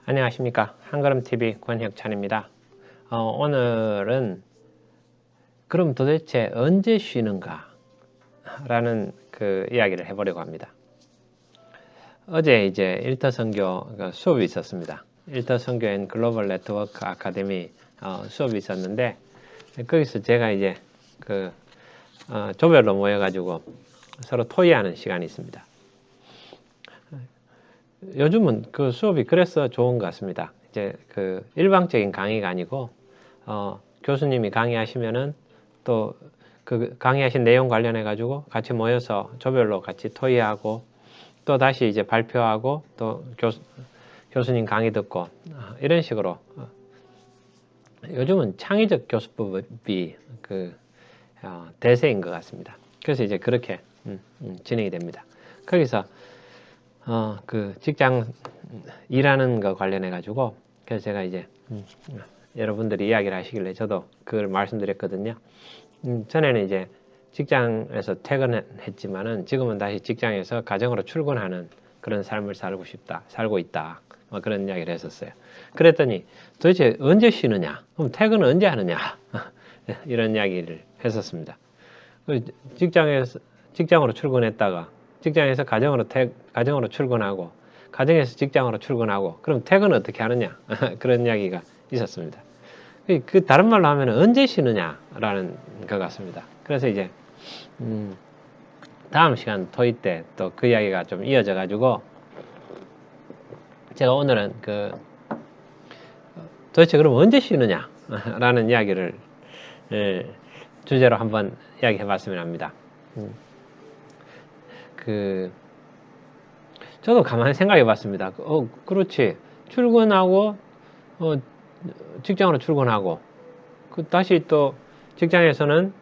안녕하십니까. 한걸음TV 권혁찬입니다. 오늘은 그럼 도대체 언제 쉬는가 라는 그 이야기를 해보려고 합니다. 어제 이제 일터선교 수업이 있었습니다. 일터선교 앤 글로벌 네트워크 아카데미 수업이 있었는데, 거기서 제가 이제 조별로 모여가지고 서로 토의하는 시간이 있습니다. 요즘은 그 수업이 그래서 좋은 것 같습니다. 이제 그 일방적인 강의가 아니고, 교수님이 강의하시면은 또 그 강의하신 내용 관련해 가지고 같이 모여서 조별로 같이 토의하고, 또 다시 이제 발표하고, 또 교수님 강의 듣고, 이런 식으로 요즘은 창의적 교수법이 대세인 것 같습니다. 그래서 이제 그렇게 진행이 됩니다. 거기서 그 직장 일하는 거 관련해 가지고, 그래서 제가 이제 여러분들이 이야기를 하시길래 저도 그걸 말씀드렸거든요. 전에는 이제 직장에서 퇴근했지만은 지금은 다시 직장에서 가정으로 출근하는 그런 삶을 살고 있다. 뭐 그런 이야기를 했었어요. 그랬더니 도대체 언제 쉬느냐? 그럼 퇴근은 언제 하느냐? 이런 이야기를 했었습니다. 직장으로 출근했다가 직장에서 가정으로 출근하고, 가정에서 직장으로 출근하고, 그럼 퇴근은 어떻게 하느냐? 그런 이야기가 있었습니다. 그 다른 말로 하면 언제 쉬느냐라는 것 같습니다. 그래서 이제 다음 시간 토의 때 또 그 이야기가 좀 이어져 가지고, 제가 오늘은 도대체 그럼 언제 쉬느냐라는 이야기를 주제로 한번 이야기해 봤으면 합니다. 저도 가만히 생각해 봤습니다. 그렇지. 출근하고, 직장으로 출근하고, 다시 또 직장에서는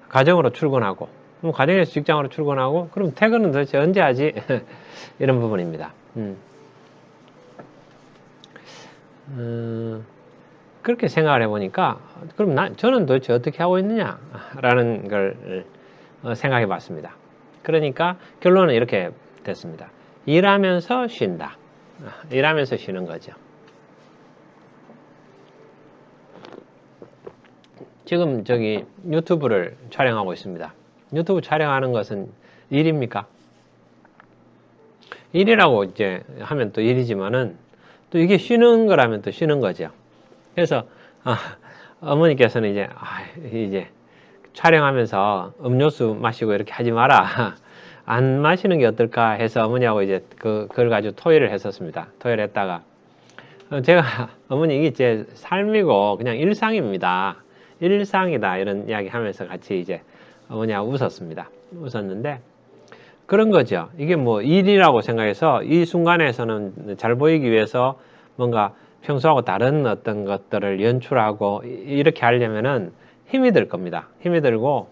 가정으로 출근하고, 그럼 가정에서 직장으로 출근하고, 그럼 퇴근은 도대체 언제 하지? 이런 부분입니다. 그렇게 생각을 해보니까, 그럼 저는 도대체 어떻게 하고 있느냐라는 걸 생각해 봤습니다. 그러니까 결론은 이렇게 됐습니다. 일하면서 쉰다. 일하면서 쉬는 거죠. 지금 유튜브를 촬영하고 있습니다. 유튜브 촬영하는 것은 일입니까? 일이라고 이제 하면 또 일이지만은, 또 이게 쉬는 거라면 또 쉬는 거죠. 그래서 어머니께서는 이제 촬영하면서 음료수 마시고 이렇게 하지 마라. 안 마시는 게 어떨까 해서 어머니하고 이제 그걸 가지고 토의를 했었습니다. 토의를 했다가, 제가 어머니 이게 제 삶이고 그냥 일상입니다. 일상이다. 이런 이야기 하면서 같이 이제 어머니하고 웃었는데, 그런 거죠. 이게 뭐 일이라고 생각해서 이 순간에서는 잘 보이기 위해서 뭔가 평소하고 다른 어떤 것들을 연출하고 이렇게 하려면은 힘이 들 겁니다. 힘이 들고,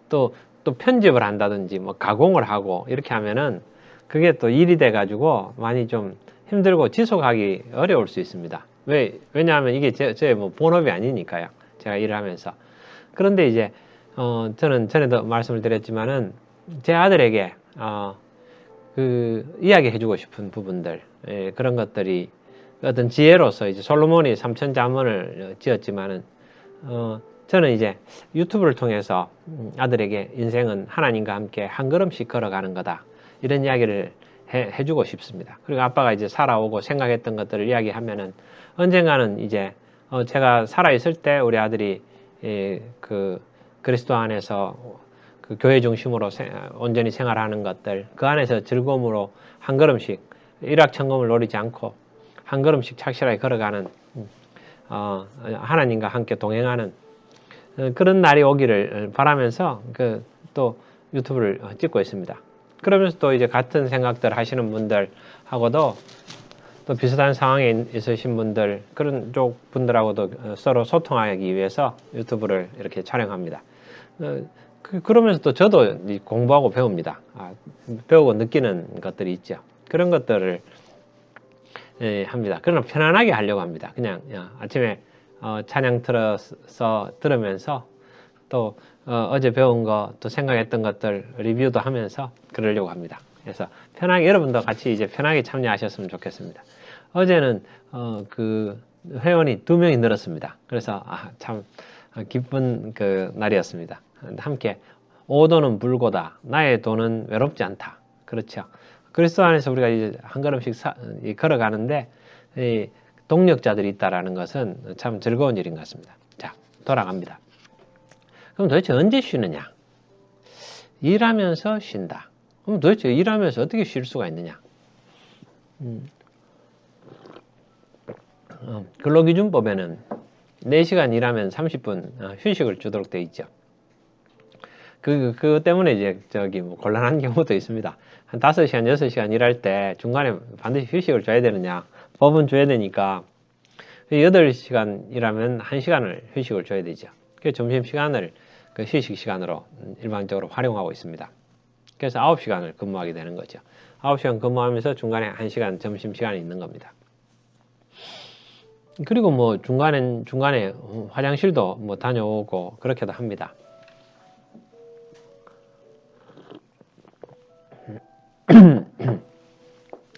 또 편집을 한다든지 뭐 가공을 하고 이렇게 하면은 그게 또 일이 돼가지고 많이 좀 힘들고 지속하기 어려울 수 있습니다. 왜냐하면 이게 제 뭐 본업이 아니니까요. 제가 일을 하면서. 그런데 이제 저는 전에도 말씀을 드렸지만은 제 아들에게 이야기 해주고 싶은 부분들, 그런 것들이 어떤 지혜로서 이제 솔로몬이 삼천자문을 지었지만은, 저는 이제 유튜브를 통해서 아들에게 인생은 하나님과 함께 한 걸음씩 걸어가는 거다. 이런 이야기를 해주고 싶습니다. 그리고 아빠가 이제 살아오고 생각했던 것들을 이야기하면은 언젠가는 이제 제가 살아있을 때 우리 아들이 그리스도 안에서 그 교회 중심으로 온전히 생활하는 것들, 그 안에서 즐거움으로 한 걸음씩 일확천금을 노리지 않고 한 걸음씩 착실하게 걸어가는, 하나님과 함께 동행하는 그런 날이 오기를 바라면서 또 유튜브를 찍고 있습니다. 그러면서 또 이제 같은 생각들 하시는 분들하고도, 또 비슷한 상황에 있으신 분들, 그런 쪽 분들하고도 서로 소통하기 위해서 유튜브를 이렇게 촬영합니다. 그러면서 또 저도 공부하고 배웁니다. 배우고 느끼는 것들이 있죠. 그런 것들을 합니다. 그러나 편안하게 하려고 합니다. 그냥 아침에 찬양 들으면서 또 어제 배운 거, 또 생각했던 것들 리뷰도 하면서 그러려고 합니다. 그래서 편하게, 여러분도 같이 이제 편하게 참여하셨으면 좋겠습니다. 어제는 그 회원이 2명이 늘었습니다. 그래서 참 기쁜 그 날이었습니다. 함께 오도는 불고다. 나의 도는 외롭지 않다. 그렇죠. 그리스도 안에서 우리가 이제 한 걸음씩 걸어가는데 이 동력자들이 있다라는 것은 참 즐거운 일인 것 같습니다. 자, 돌아갑니다. 그럼 도대체 언제 쉬느냐? 일하면서 쉰다. 그럼 도대체 일하면서 어떻게 쉴 수가 있느냐? 근로기준법에는 4시간 일하면 30분 휴식을 주도록 되어 있죠. 그거 때문에 이제 뭐 곤란한 경우도 있습니다. 한 5시간, 6시간 일할 때 중간에 반드시 휴식을 줘야 되느냐? 법은 줘야 되니까 8시간 일하면 1시간을 휴식을 줘야 되죠. 그 점심시간을 그 휴식 시간으로 일반적으로 활용하고 있습니다. 그래서 9시간을 근무하게 되는 거죠. 9시간 근무하면서 중간에 1시간 점심시간이 있는 겁니다. 그리고 뭐 중간에 화장실도 뭐 다녀오고 그렇게도 합니다.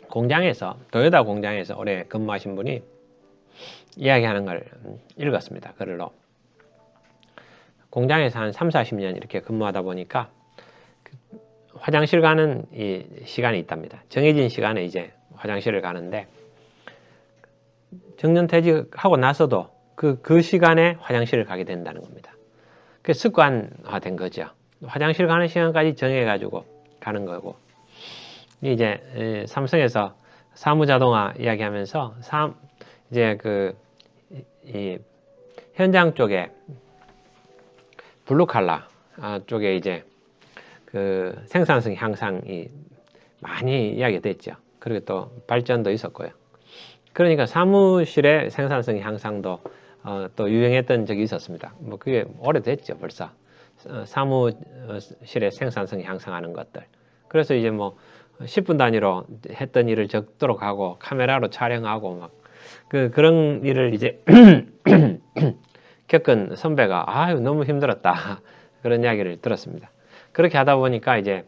공장에서 도요타 공장에서 오래 근무하신 분이 이야기하는 걸 읽었습니다. 글로. 공장에서 한 3, 40년 이렇게 근무하다 보니까 화장실 가는 이 시간이 있답니다. 정해진 시간에 이제 화장실을 가는데 정년퇴직하고 나서도 그 시간에 화장실을 가게 된다는 겁니다. 그 습관화된 거죠. 화장실 가는 시간까지 정해가지고 가는 거고. 이제 삼성에서 사무자동화 이야기하면서 이제 이 현장 쪽에 블루칼라 쪽에 이제 그 생산성 향상이 많이 이야기가 됐죠. 그리고 또 발전도 있었고요. 그러니까 사무실의 생산성 향상도 또 유행했던 적이 있었습니다. 뭐 그게 오래됐죠, 벌써. 사무실의 생산성 향상하는 것들. 그래서 이제 뭐 10분 단위로 했던 일을 적도록 하고 카메라로 촬영하고 막 그런 일을 이제 겪은 선배가 아유 너무 힘들었다 그런 이야기를 들었습니다. 그렇게 하다 보니까 이제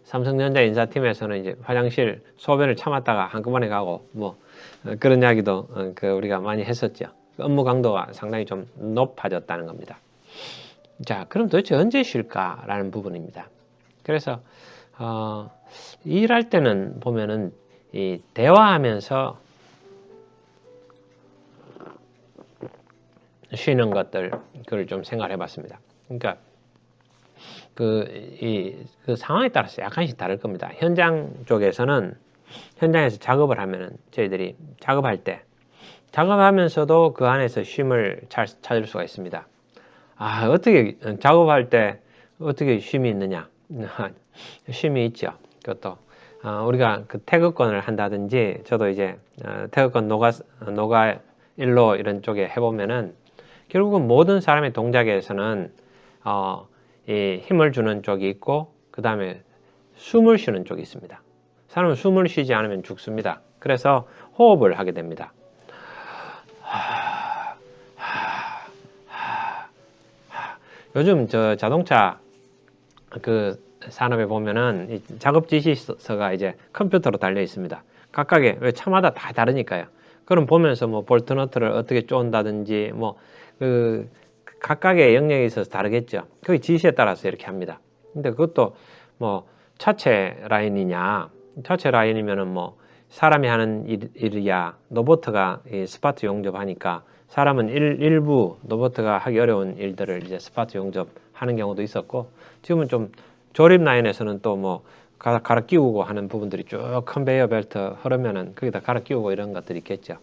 삼성전자 인사팀에서는 이제 화장실 소변을 참았다가 한꺼번에 가고 뭐 그런 이야기도 우리가 많이 했었죠. 업무 강도가 상당히 좀 높아졌다는 겁니다. 자, 그럼 도대체 언제 쉴까라는 부분입니다. 그래서 일할 때는 보면은 이 대화하면서 쉬는 것들 그걸 좀 생각해 봤습니다. 그러니까 그 상황에 따라서 약간씩 다를 겁니다. 현장 쪽에서는 현장에서 작업을 하면은 저희들이 작업할 때 작업하면서도 그 안에서 쉼을 찾을 수가 있습니다. 어떻게 작업할 때 어떻게 쉼이 있느냐? 쉼이 있죠. 그것도 우리가 그 태극권을 한다든지 저도 이제 태극권 노가 일로 이런 쪽에 해보면은 결국은 모든 사람의 동작에서는 이 힘을 주는 쪽이 있고 그 다음에 숨을 쉬는 쪽이 있습니다. 사람은 숨을 쉬지 않으면 죽습니다. 그래서 호흡을 하게 됩니다. 요즘 저 자동차 그 산업에 보면은 이 작업 지시서가 이제 컴퓨터로 달려 있습니다. 각각의 왜 차마다 다 다르니까요. 그럼 보면서 뭐 볼트 너트를 어떻게 쪼은다든지 뭐 각각의 영역에 있어서 다르겠죠. 그 지시에 따라서 이렇게 합니다. 근데 그것도 뭐 차체 라인이냐, 차체 라인이면은 뭐 사람이 하는 일이야, 로봇가 스파트 용접하니까 사람은 일부 로봇가 하기 어려운 일들을 이제 스파트 용접하는 경우도 있었고, 지금은 좀 조립 라인에서는 또 뭐 갈아 끼우고 하는 부분들이 쭉 컨베이어 벨트 흐르면은 거기다 갈아 끼우고 이런 것들이 있겠죠.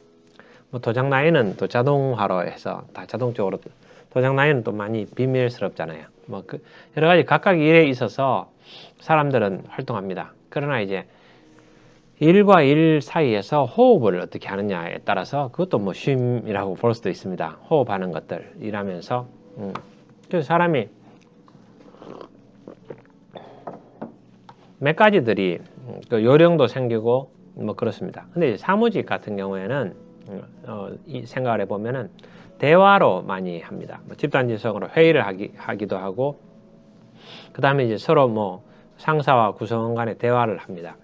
뭐 도장 라인은 또 자동화로 해서 다 자동적으로 도장 라인은 또 많이 비밀스럽잖아요. 뭐 여러 가지 각각 일에 있어서 사람들은 활동합니다. 그러나 이제 일과 일 사이에서 호흡을 어떻게 하느냐에 따라서 그것도 뭐 쉼이라고 볼 수도 있습니다. 호흡하는 것들 일하면서 그래서 사람이 몇 가지들이 요령도 생기고 뭐 그렇습니다. 근데 이제 사무직 같은 경우에는 이 생각을 해보면은 대화로 많이 합니다. 뭐 집단지성으로 회의를 하기도 하고 그 다음에 이제 서로 뭐 상사와 구성원 간의 대화를 합니다.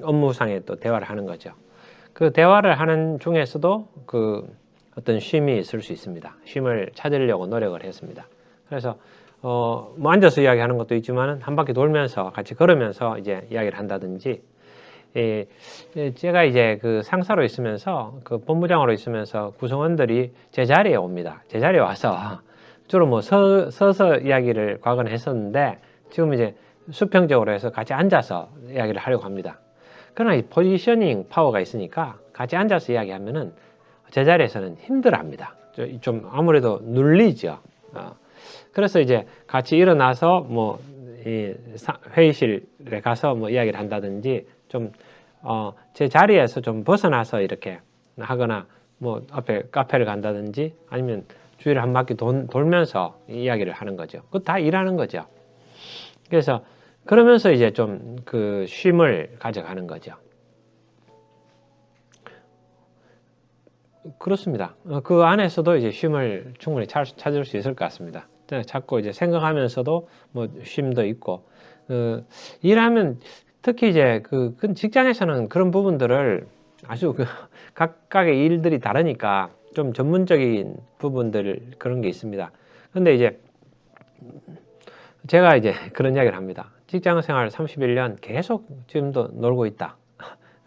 업무상에 또 대화를 하는 거죠. 그 대화를 하는 중에서도 그 어떤 쉼이 있을 수 있습니다. 쉼을 찾으려고 노력을 했습니다. 그래서 뭐 앉아서 이야기하는 것도 있지만 한 바퀴 돌면서 같이 걸으면서 이제 이야기를 한다든지, 제가 이제 그 상사로 있으면서 그 본부장으로 있으면서 구성원들이 제 자리에 옵니다. 제 자리에 와서 주로 뭐 서서 이야기를 과거는 했었는데 지금 이제 수평적으로 해서 같이 앉아서 이야기를 하려고 합니다. 그러나 이 포지셔닝 파워가 있으니까 같이 앉아서 이야기하면은 제 자리에서는 힘들어합니다. 좀 아무래도 눌리죠. 그래서 이제 같이 일어나서 뭐 회의실에 가서 뭐 이야기를 한다든지 좀 제 자리에서 좀 벗어나서 이렇게 하거나 뭐 앞에 카페를 간다든지 아니면 주위를 한 바퀴 돌면서 이야기를 하는 거죠. 그거 다 일하는 거죠. 그래서 그러면서 이제 좀 그 쉼을 가져가는 거죠. 그렇습니다. 그 안에서도 이제 쉼을 충분히 찾을 수 있을 것 같습니다. 자꾸 이제 생각하면서도 뭐 쉼도 있고, 일하면 특히 이제 그 직장에서는 그런 부분들을 아주 각각의 일들이 다르니까 좀 전문적인 부분들 그런 게 있습니다. 근데 이제 제가 이제 그런 이야기를 합니다. 직장 생활 31년 계속 지금도 놀고 있다.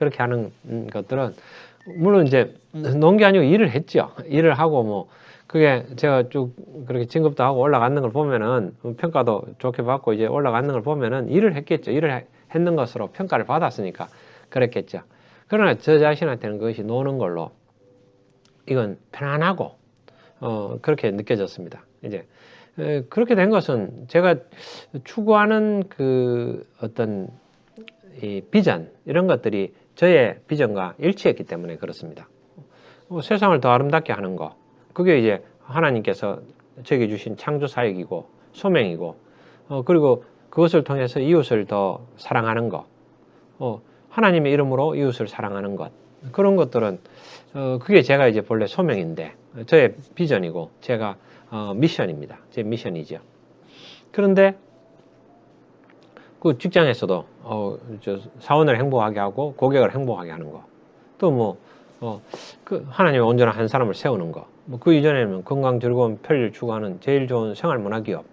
그렇게 하는 것들은 물론 이제 논 게 아니고 일을 했죠. 일을 하고 뭐 그게 제가 쭉 그렇게 진급도 하고 올라가는 걸 보면은 평가도 좋게 받고 이제 올라가는 걸 보면은 일을 했겠죠. 일을 했는 것으로 평가를 받았으니까 그랬겠죠. 그러나 저 자신한테는 그것이 노는 걸로 이건 편안하고 그렇게 느껴졌습니다. 이제 그렇게 된 것은 제가 추구하는 그 어떤 이 비전 이런 것들이 저의 비전과 일치했기 때문에 그렇습니다. 세상을 더 아름답게 하는 거, 그게 이제 하나님께서 저에게 주신 창조 사역이고 소명이고, 그리고 그것을 통해서 이웃을 더 사랑하는 것, 하나님의 이름으로 이웃을 사랑하는 것, 그런 것들은 그게 제가 이제 본래 소명인데 저의 비전이고 제가 미션입니다. 제 미션이죠. 그런데 그 직장에서도 사원을 행복하게 하고 고객을 행복하게 하는 거, 또 뭐 그 하나님의 온전한 한 사람을 세우는 거, 뭐 그 이전에는 건강, 즐거움, 편리를 추구하는 제일 좋은 생활 문화기업,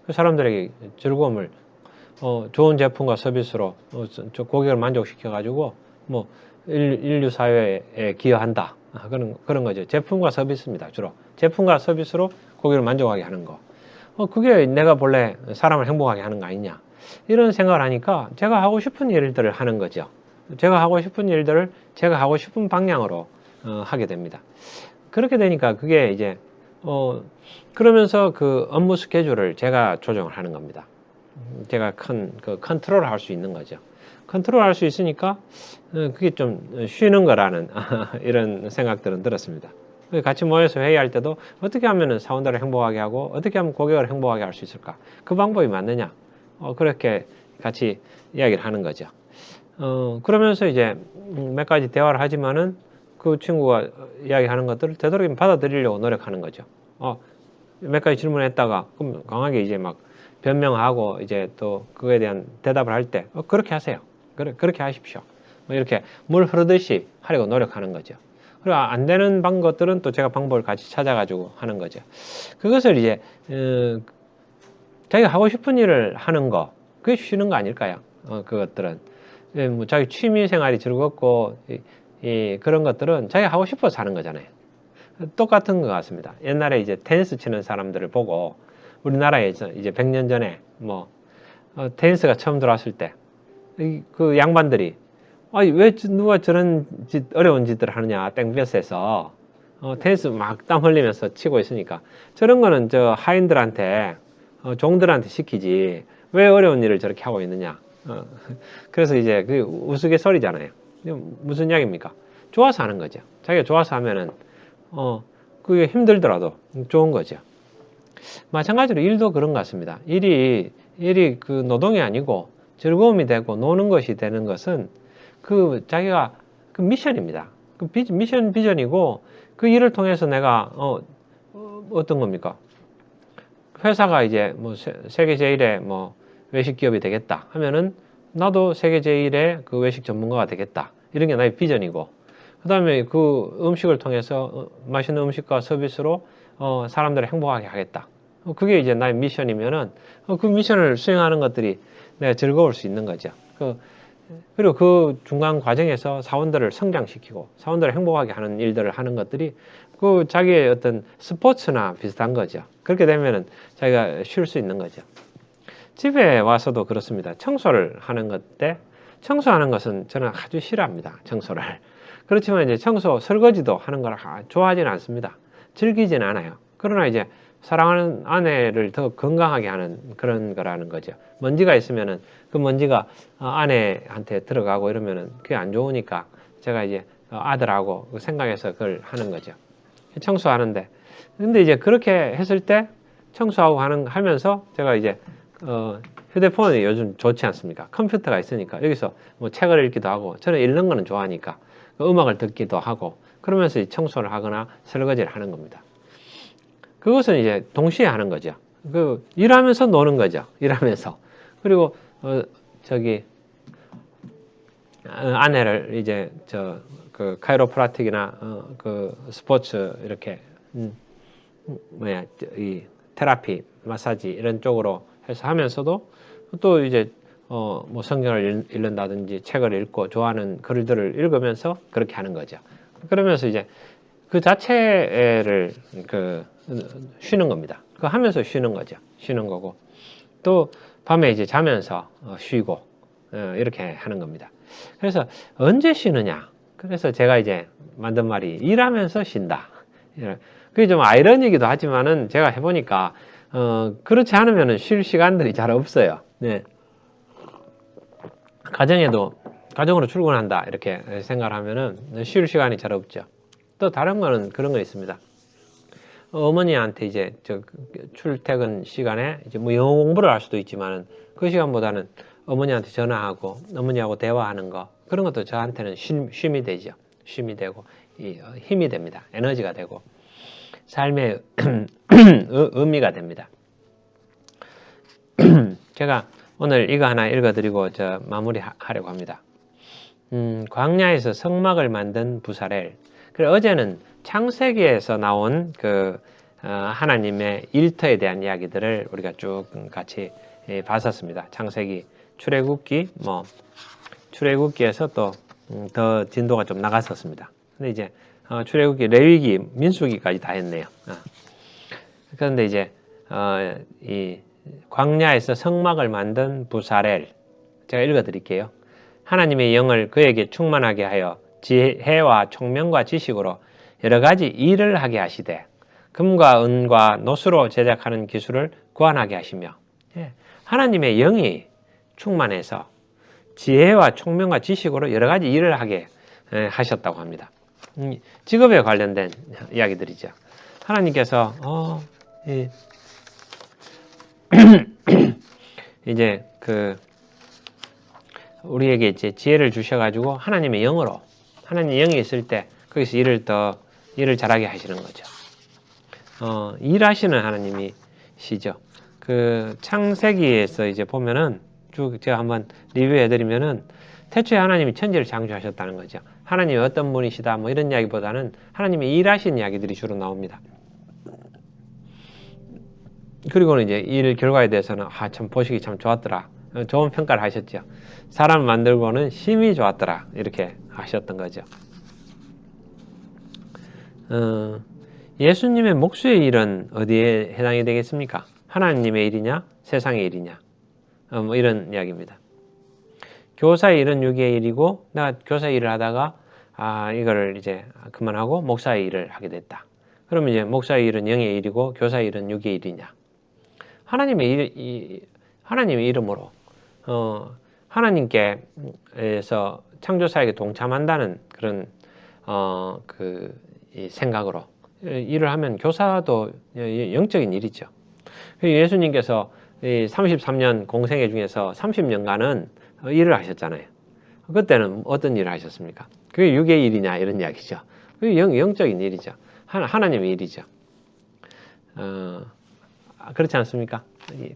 그 사람들에게 즐거움을 좋은 제품과 서비스로 고객을 만족시켜 가지고 뭐 인류 사회에 기여한다. 그런 거죠. 제품과 서비스입니다. 주로 제품과 서비스로 고객을 만족하게 하는 거. 그게 내가 본래 사람을 행복하게 하는 거 아니냐. 이런 생각을 하니까 제가 하고 싶은 일들을 하는 거죠. 제가 하고 싶은 일들을 제가 하고 싶은 방향으로 하게 됩니다. 그렇게 되니까 그게 이제 그러면서 그 업무 스케줄을 제가 조정을 하는 겁니다. 제가 그 컨트롤을 할 수 있는 거죠. 컨트롤 할 수 있으니까 그게 좀 쉬는 거라는 이런 생각들은 들었습니다. 같이 모여서 회의할 때도 어떻게 하면 사원들을 행복하게 하고 어떻게 하면 고객을 행복하게 할 수 있을까? 그 방법이 맞느냐? 그렇게 같이 이야기를 하는 거죠. 그러면서 이제 몇 가지 대화를 하지만은 그 친구가 이야기하는 것들을 되도록이면 받아들이려고 노력하는 거죠. 몇 가지 질문했다가 그럼 강하게 이제 막 변명하고 이제 또 그거에 대한 대답을 할 때 그렇게 하세요. 그렇게 하십시오. 뭐 이렇게 물 흐르듯이 하려고 노력하는 거죠. 그리고 안 되는 것들은 또 제가 방법을 같이 찾아가지고 하는 거죠. 그것을 이제 자기가 하고 싶은 일을 하는 거, 그게 쉬는 거 아닐까요? 그것들은 뭐 자기 취미 생활이 즐겁고 그런 것들은 자기가 하고 싶어서 하는 거잖아요. 똑같은 것 같습니다. 옛날에 이제 테니스 치는 사람들을 보고 우리나라에 이제 100년 전에 뭐 테니스가 처음 들어왔을 때 그 양반들이 왜 누가 저런 어려운 짓들을 하느냐 땡볕에서 테니스 막 땀 흘리면서 치고 있으니까 저런 거는 저 하인들한테 종들한테 시키지 왜 어려운 일을 저렇게 하고 있느냐. 그래서 이제 그 우스갯소리잖아요. 무슨 이야기입니까? 좋아서 하는 거죠. 자기가 좋아서 하면은 그게 힘들더라도 좋은 거죠. 마찬가지로 일도 그런 것 같습니다. 일이 그 노동이 아니고 즐거움이 되고 노는 것이 되는 것은 그 자기가 그 미션입니다. 그 비전이고 그 일을 통해서 내가 어떤 겁니까? 회사가 이제 뭐 세계 제일의 뭐 외식 기업이 되겠다 하면은 나도 세계 제일의 그 외식 전문가가 되겠다. 이런 게 나의 비전이고 그 다음에 그 음식을 통해서 맛있는 음식과 서비스로 사람들을 행복하게 하겠다. 그게 이제 나의 미션이면은 그 미션을 수행하는 것들이 내가 즐거울 수 있는 거죠. 그리고 그 중간 과정에서 사원들을 성장시키고 사원들을 행복하게 하는 일들을 하는 것들이 그 자기의 어떤 스포츠나 비슷한 거죠. 그렇게 되면은 자기가 쉴 수 있는 거죠. 집에 와서도 그렇습니다. 청소를 하는 것 때 청소하는 것은 저는 아주 싫어합니다. 청소를. 그렇지만 이제 청소, 설거지도 하는 걸 좋아하지는 않습니다. 즐기지는 않아요. 그러나 이제 사랑하는 아내를 더 건강하게 하는 그런 거라는 거죠. 먼지가 있으면은 그 먼지가 아내한테 들어가고 이러면은 그게 안 좋으니까 제가 이제 아들하고 생각해서 그걸 하는 거죠. 청소하는데. 근데 이제 그렇게 했을 때 청소하고 하면서 제가 이제 휴대폰이 요즘 좋지 않습니까? 컴퓨터가 있으니까 여기서 뭐 책을 읽기도 하고 저는 읽는 거는 좋아하니까 음악을 듣기도 하고 그러면서 청소를 하거나 설거지를 하는 겁니다. 그것은 이제 동시에 하는 거죠. 일하면서 노는 거죠. 일하면서. 그리고 아내를 이제 그 카이로프라틱이나 그 스포츠 이렇게 이 테라피, 마사지 이런 쪽으로 해서 하면서도 또 이제 뭐 성경을 읽는다든지 책을 읽고 좋아하는 글들을 읽으면서 그렇게 하는 거죠. 그러면서 이제 그 자체를 쉬는 겁니다. 그 하면서 쉬는 거죠. 쉬는 거고 또 밤에 이제 자면서 쉬고 이렇게 하는 겁니다. 그래서 언제 쉬느냐? 그래서 제가 이제 만든 말이 일하면서 쉰다. 그게 좀 아이러니기도 하지만은 제가 해보니까 그렇지 않으면 쉴 시간들이 잘 없어요. 네. 가정으로 출근한다 이렇게 생각을 하면은 쉴 시간이 잘 없죠. 또 다른 거는 그런 거 있습니다. 어머니한테 이제 출퇴근 시간에 이제 뭐 영어 공부를 할 수도 있지만은 그 시간보다는 어머니한테 전화하고 어머니하고 대화하는 거 그런 것도 저한테는 쉼이 되죠. 쉼이 되고 힘이 됩니다. 에너지가 되고 삶의 의미가 됩니다. 제가 오늘 이거 하나 읽어드리고 마무리하려고 합니다. 광야에서 성막을 만든 부사렐. 그래 어제는 창세기에서 나온 하나님의 일터에 대한 이야기들을 우리가 쭉 같이 봤었습니다. 창세기, 출애굽기, 출애굽기에서 또 더 진도가 좀 나갔었습니다. 근데 이제 출애굽기, 레위기, 민수기까지 다 했네요. 그런데 이제 이 광야에서 성막을 만든 부사렐 제가 읽어드릴게요. 하나님의 영을 그에게 충만하게 하여 지혜와 총명과 지식으로 여러 가지 일을 하게 하시되 금과 은과 노수로 제작하는 기술을 구한하게 하시며 하나님의 영이 충만해서 지혜와 총명과 지식으로 여러 가지 일을 하게 하셨다고 합니다. 직업에 관련된 이야기들이죠. 하나님께서 이제 우리에게 이제 지혜를 주셔가지고 하나님의 영으로 하나님의 영이 있을 때 거기서 일을 잘하게 하시는 거죠. 일하시는 하나님이시죠. 창세기에서 이제 보면은 쭉 제가 한번 리뷰해드리면은 태초에 하나님이 천지를 창조하셨다는 거죠. 하나님이 어떤 분이시다 뭐 이런 이야기보다는 하나님이 일하신 이야기들이 주로 나옵니다. 그리고는 이제 일 결과에 대해서는 참 보시기 참 좋았더라. 좋은 평가를 하셨죠. 사람 만들고는 힘이 좋았더라. 이렇게 하셨던 거죠. 예수님의 목수의 일은 어디에 해당이 되겠습니까? 하나님의 일이냐? 세상의 일이냐? 뭐 이런 이야기입니다. 교사의 일은 유기의 일이고 내가 교사 일을 하다가 이거를 이제 그만하고 목사의 일을 하게 됐다. 그러면 이제 목사의 일은 영의 일이고 교사의 일은 유기의 일이냐? 하나님의 이름으로 하나님께서 창조사에게 동참한다는 그런 이 생각으로 일을 하면 교사도 영적인 일이죠. 예수님께서 33년 공생애 중에서 30년간은 일을 하셨잖아요. 그때는 어떤 일을 하셨습니까? 그게 육의 일이냐 이런 이야기죠. 그게 영적인 일이죠. 하나님의 일이죠. 그렇지 않습니까?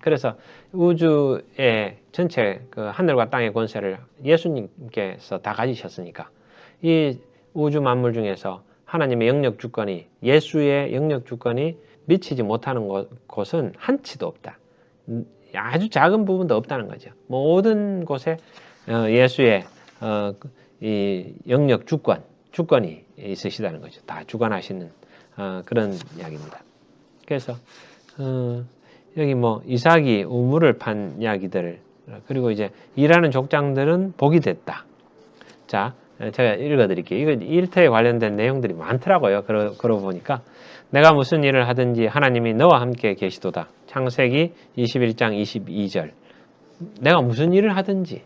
그래서 우주의 전체 하늘과 땅의 권세를 예수님께서 다 가지셨으니까 이 우주 만물 중에서 하나님의 영역 주권이, 예수의 영역 주권이 미치지 못하는 곳은 한치도 없다. 아주 작은 부분도 없다는 거죠. 모든 곳에 예수의 이 영역 주권이 있으시다는 거죠. 다 주관하시는 그런 이야기입니다. 그래서 여기 뭐 이삭이 우물을 판 이야기들, 그리고 이제 일하는 족장들은 복이 됐다. 자, 제가 읽어드릴게요. 이거 일터에 관련된 내용들이 많더라고요. 그러고 보니까 내가 무슨 일을 하든지 하나님이 너와 함께 계시도다. 창세기 21장 22절. 내가 무슨 일을 하든지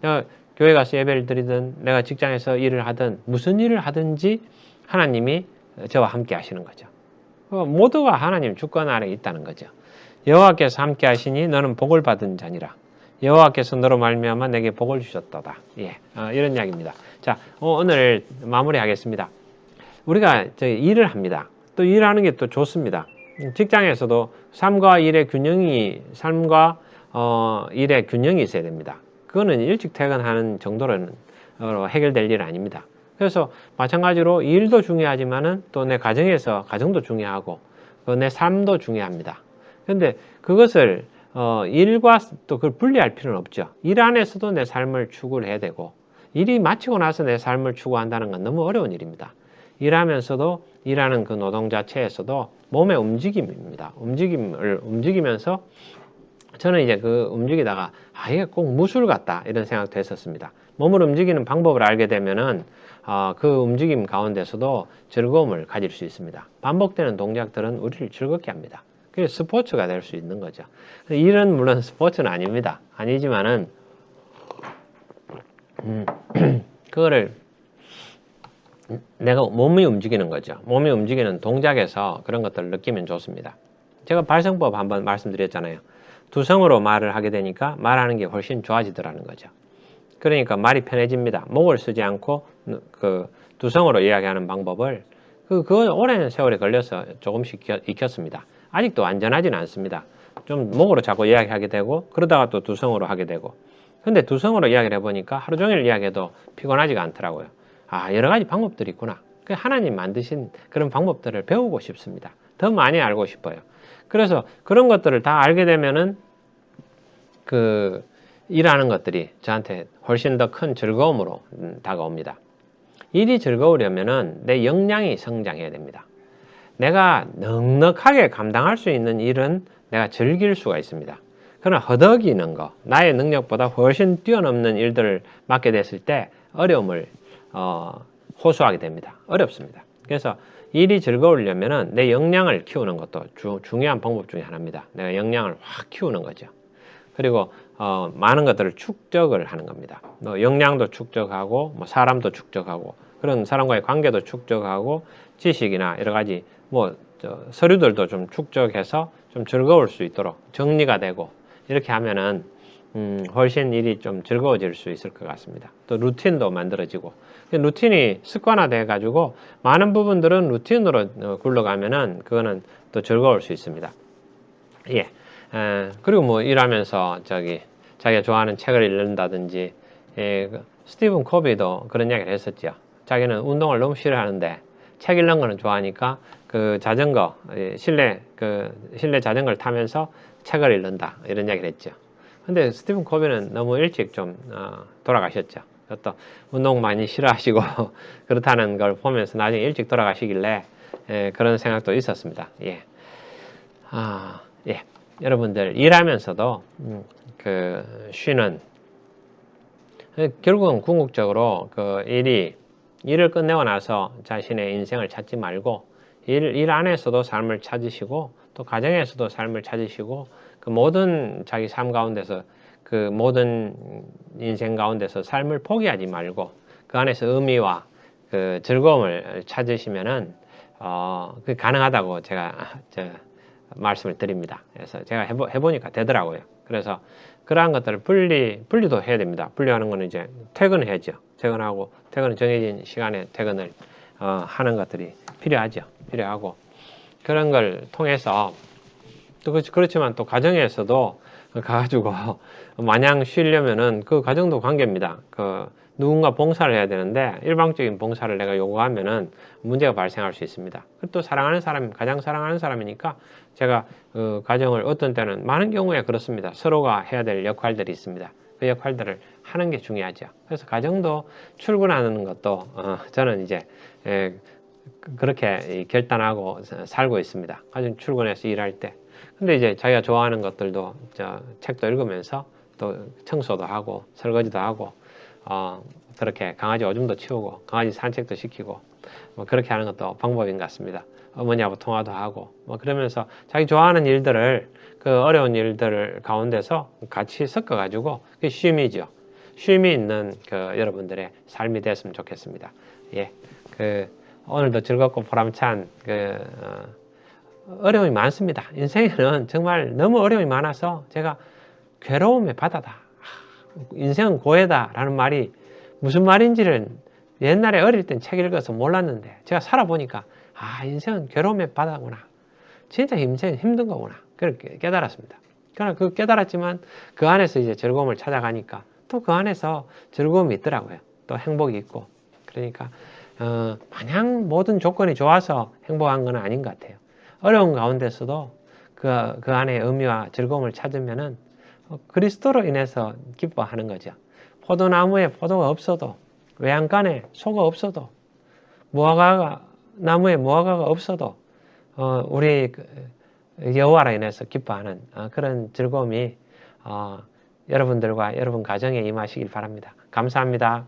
내가 교회 가서 예배를 드리든 내가 직장에서 일을 하든 무슨 일을 하든지 하나님이 저와 함께 하시는 거죠. 모두가 하나님 주권 아래 있다는 거죠. 여호와께서 함께 하시니 너는 복을 받은 자니라. 여호와께서 너로 말미암아 내게 복을 주셨도다. 예, 이런 이야기입니다. 자, 오늘 마무리하겠습니다. 우리가 일을 합니다. 또 일하는 게 또 좋습니다. 직장에서도 삶과 일의 균형이 있어야 됩니다. 그거는 일찍 퇴근하는 정도로는 해결될 일 아닙니다. 그래서 마찬가지로 일도 중요하지만은 또 내 가정도 중요하고 내 삶도 중요합니다. 그런데 그것을 일과 또 그걸 분리할 필요는 없죠. 일 안에서도 내 삶을 추구를 해야 되고 일이 마치고 나서 내 삶을 추구한다는 건 너무 어려운 일입니다. 일하면서도 일하는 그 노동 자체에서도 몸의 움직임입니다. 움직이면서 저는 이제 그 움직이다가 이게 꼭 무술 같다 이런 생각도 했었습니다. 몸을 움직이는 방법을 알게 되면은 그 움직임 가운데서도 즐거움을 가질 수 있습니다. 반복되는 동작들은 우리를 즐겁게 합니다. 그게 스포츠가 될 수 있는 거죠. 일은 물론 스포츠는 아닙니다. 아니지만은 그거를 내가 몸이 움직이는 거죠. 몸이 움직이는 동작에서 그런 것들을 느끼면 좋습니다. 제가 발성법 한번 말씀드렸잖아요. 두성으로 말을 하게 되니까 말하는 게 훨씬 좋아지더라는 거죠. 그러니까 말이 편해집니다. 목을 쓰지 않고 그 두성으로 이야기하는 방법을 그건 오랜 세월에 걸려서 조금씩 익혔습니다. 아직도 완전하지는 않습니다. 좀 목으로 자꾸 이야기하게 되고 그러다가 또 두성으로 하게 되고 근데 두성으로 이야기를 해보니까 하루 종일 이야기해도 피곤하지가 않더라고요. 여러 가지 방법들이 있구나. 하나님 만드신 그런 방법들을 배우고 싶습니다. 더 많이 알고 싶어요. 그래서 그런 것들을 다 알게 되면은 일하는 것들이 저한테 훨씬 더 큰 즐거움으로 다가옵니다. 일이 즐거우려면은 내 역량이 성장해야 됩니다. 내가 넉넉하게 감당할 수 있는 일은 내가 즐길 수가 있습니다. 그러나 허덕이는 거, 나의 능력보다 훨씬 뛰어넘는 일들을 맡게 됐을 때 어려움을 호소하게 됩니다. 어렵습니다. 그래서 일이 즐거우려면은 내 역량을 키우는 것도 중요한 방법 중에 하나입니다. 내가 역량을 확 키우는 거죠. 그리고 많은 것들을 축적을 하는 겁니다. 역량도 축적하고 사람도 축적하고 그런 사람과의 관계도 축적하고 지식이나 여러 가지 서류들도 좀 축적해서 좀 즐거울 수 있도록 정리가 되고 이렇게 하면은 훨씬 일이 좀 즐거워질 수 있을 것 같습니다. 또 루틴도 만들어지고 루틴이 습관화돼 가지고 많은 부분들은 루틴으로 굴러가면은 그거는 또 즐거울 수 있습니다. 예. 그리고 일하면서 자기가 좋아하는 책을 읽는다든지 스티븐 코비도 그런 이야기를 했었죠. 자기는 운동을 너무 싫어하는데 책 읽는 거는 좋아하니까 자전거 실내 자전거를 타면서 책을 읽는다 이런 이야기를 했죠. 근데 스티븐 코비는 너무 일찍 좀 돌아가셨죠. 또 운동 많이 싫어하시고 그렇다는 걸 보면서 나중에 일찍 돌아가시길래 그런 생각도 있었습니다. 예. 예. 여러분들 일하면서도 쉬는 결국은 궁극적으로 일을 끝내고 나서 자신의 인생을 찾지 말고 일 안에서도 삶을 찾으시고 또 가정에서도 삶을 찾으시고 모든 자기 삶 가운데서 모든 인생 가운데서 삶을 포기하지 말고 그 안에서 의미와 즐거움을 찾으시면은 가능하다고 제가 말씀을 드립니다. 그래서 제가 해보니까 되더라고요. 그래서 그러한 것들을 분리도 해야 됩니다. 분리하는 거는 이제 퇴근해야죠. 퇴근하고 퇴근 정해진 시간에 퇴근을 하는 것들이 필요하고 그런 걸 통해서 또 그렇지만 또 가정에서도 가가지고 마냥 쉬려면은 그 가정도 관계입니다. 누군가 봉사를 해야 되는데 일방적인 봉사를 내가 요구하면은 문제가 발생할 수 있습니다. 또 사랑하는 사람이 가장 사랑하는 사람이니까 제가 가정을 어떤 때는 많은 경우에 그렇습니다. 서로가 해야 될 역할들이 있습니다. 그 역할들을 하는 게 중요하죠. 그래서 가정도 출근하는 것도 저는 이제 그렇게 결단하고 살고 있습니다. 가정 출근해서 일할 때. 근데 이제 자기가 좋아하는 것들도 책도 읽으면서 또 청소도 하고 설거지도 하고 그렇게 강아지 오줌도 치우고 강아지 산책도 시키고 뭐 그렇게 하는 것도 방법인 것 같습니다. 어머니하고 통화도 하고 뭐 그러면서 자기 좋아하는 일들을 그 어려운 일들 가운데서 같이 섞어 가지고 그게 쉼이죠. 쉼이 있는 여러분들의 삶이 됐으면 좋겠습니다. 예, 오늘도 즐겁고 보람찬 어려움이 많습니다. 인생에는 정말 너무 어려움이 많아서 제가 괴로움의 바다다. 인생은 고해다 라는 말이 무슨 말인지를 옛날에 어릴 땐 책 읽어서 몰랐는데 제가 살아보니까 인생은 괴로움의 바다구나. 진짜 인생은 힘든 거구나. 그렇게 깨달았습니다. 그러나 깨달았지만 그 안에서 이제 즐거움을 찾아가니까 또 그 안에서 즐거움이 있더라고요. 또 행복이 있고. 그러니까 마냥 모든 조건이 좋아서 행복한 건 아닌 것 같아요. 어려운 가운데서도 그 안에 의미와 즐거움을 찾으면은 그리스도로 인해서 기뻐하는 거죠. 포도나무에 포도가 없어도 외양간에 소가 없어도 나무에 무화과가 없어도 우리 여호와로 인해서 기뻐하는 그런 즐거움이 여러분들과 여러분 가정에 임하시길 바랍니다. 감사합니다.